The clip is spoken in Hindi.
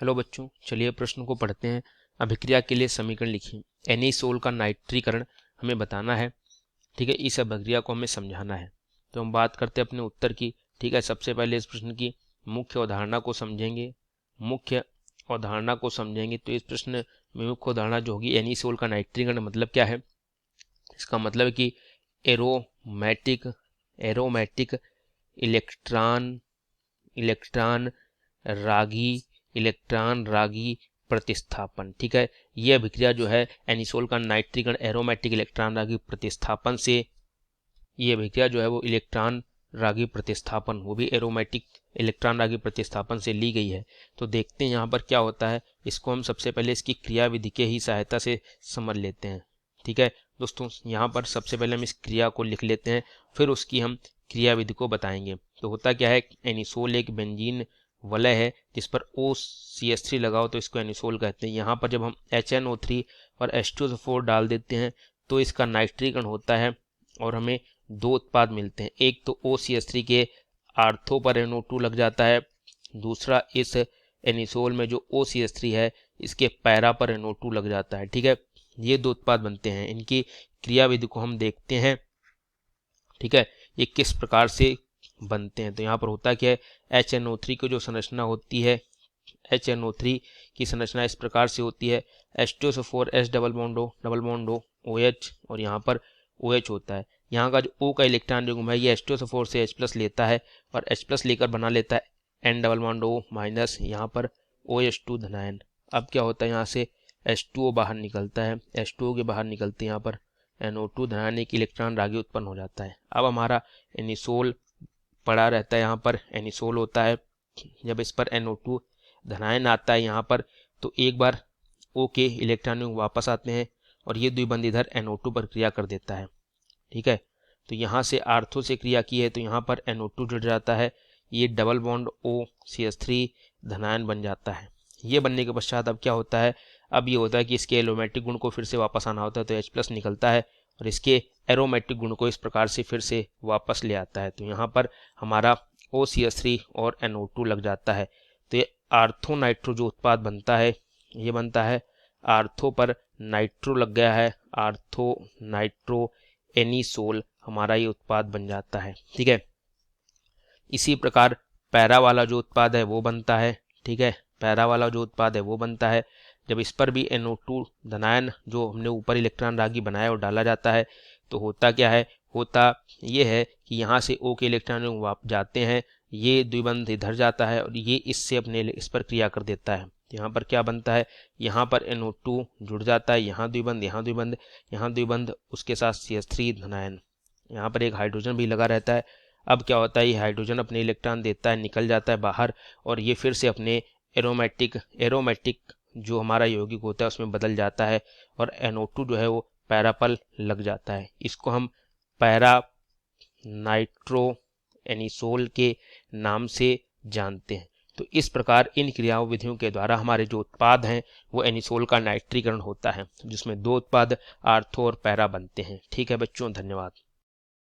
हेलो बच्चों, चलिए प्रश्न को पढ़ते हैं। अभिक्रिया के लिए समीकरण लिखिए। NaSol का नाइट्रीकरण हमें बताना है। ठीक है, इस अभिक्रिया को हमें समझाना है। तो हम बात करते हैं अपने उत्तर की। ठीक है, सबसे पहले इस प्रश्न की मुख्य अवधारणा को समझेंगे। मुख्य अवधारणा को समझेंगे तो इस प्रश्न में मुख्य अवधारणा जो होगी NaSol का नाइट्रीकरण मतलब क्या है। इसका मतलब है कि एरोमेटिक इलेक्ट्रॉन रागी प्रतिस्थापन। ठीक है, यह अभिक्रिया जो है एनिसोल का नाइट्रीकरण एरोमेटिक इलेक्ट्रॉन रागी प्रतिस्थापन से, ये अभिक्रिया जो है वो इलेक्ट्रॉन रागी प्रतिस्थापन, वो भी एरोमेटिक इलेक्ट्रॉन रागी प्रतिस्थापन से ली गई है। तो देखते हैं यहाँ पर क्या होता है। इसको हम सबसे पहले इसकी क्रिया विधि के ही सहायता से समझ लेते हैं। ठीक है दोस्तों, यहाँ पर सबसे पहले हम इस क्रिया को लिख लेते हैं, फिर उसकी हम क्रिया विधि को बताएंगे। तो होता क्या है, एनिसोल एक बेंजीन वलय है जिस पर OCH3 लगाओ तो इसको एनिसोल कहते हैं। यहाँ पर जब हम HNO3 और H2SO4 डाल देते हैं तो इसका नाइट्रीकरण होता है और हमें दो उत्पाद मिलते हैं। एक तो OCH3 के आर्थो पर NO2 लग जाता है, दूसरा इस एनिसोल में जो OCH3 है इसके पैरा पर NO2 लग जाता है। ठीक है, ये दो उत्पाद बनते हैं। इनकी क्रियाविधि को हम देखते हैं। ठीक है, ये किस प्रकार से बनते हैं। तो यहाँ पर होता क्या है, HNO3 की जो संरचना होती है, HNO3 की संरचना इस प्रकार से होती है। H2SO4 H double bond O OH और यहाँ पर OH होता है। यहाँ का जो O का इलेक्ट्रॉन युग्म है ये H2SO4 से H+ लेता है और H+ लेकर बना लेता है N double bond O minus, यहाँ पर OH2 धनायन। अब क्या होता है, यहाँ से H2O बाहर निकलता है, H2O के बाहर निकलते यहाँ पर NO2 धनायन, एक इलेक्ट्रॉन रागी उत्पन्न हो जाता है। अब हमारा एनिसोल पड़ा रहता है, यहाँ पर एनिसोल होता है। जब इस पर NO2 धनायन आता है यहाँ पर, तो एक बार O के इलेक्ट्रॉन वापस आते हैं और ये द्विबंध इधर NO2 पर क्रिया कर देता है। ठीक है, तो यहाँ से आर्थो से क्रिया की है तो यहाँ पर NO2 जुड़ जाता है, ये डबल बॉन्ड OCH3 धनायन बन जाता है। ये बनने के पश्चात अब क्या होता है, अब ये होता है कि इसके एरोमेटिक गुण को फिर से वापस आना होता है, तो H+ निकलता है और इसके एरोमेटिक गुण को इस प्रकार से फिर से वापस ले आता है। तो यहाँ पर हमारा OCH3 और NO2 लग जाता है। तो ये आर्थो नाइट्रो जो उत्पाद बनता है, ये बनता है आर्थो पर नाइट्रो लग गया है, आर्थो नाइट्रो एनिसोल हमारा ये उत्पाद बन जाता है। ठीक है, इसी प्रकार पैरा वाला जो उत्पाद है वो बनता है। ठीक है, पैरा वाला जो उत्पाद है वो बनता है जब इस पर भी NO2 धनायन जो हमने ऊपर इलेक्ट्रॉन रागी बनाया और डाला जाता है। तो होता क्या है, होता ये है कि यहाँ से O के इलेक्ट्रॉन जाते हैं, ये द्विबंध इधर जाता है और ये इससे अपने इस पर क्रिया कर देता है। यहाँ पर क्या बनता है, यहाँ पर NO2 जुड़ जाता है, यहाँ द्विबंध, यहाँ द्विबंध, यहाँ द्विबंध, उसके साथ CH3 धनायन, यहाँ पर एक हाइड्रोजन भी लगा रहता है। अब क्या होता है, ये हाइड्रोजन अपने इलेक्ट्रॉन देता है, निकल जाता है बाहर और ये फिर से अपने एरोमेटिक जो हमारा यौगिक होता है उसमें बदल जाता है और NO2 जो है वो पैरा पर लग जाता है। इसको हम पैरा नाइट्रो एनिसोल के नाम से जानते हैं। तो इस प्रकार इन क्रियाओं विधियों के द्वारा हमारे जो उत्पाद हैं वो एनिसोल का नाइट्रीकरण होता है, जिसमें दो उत्पाद आर्थो और पैरा बनते हैं। ठीक है बच्चों, धन्यवाद।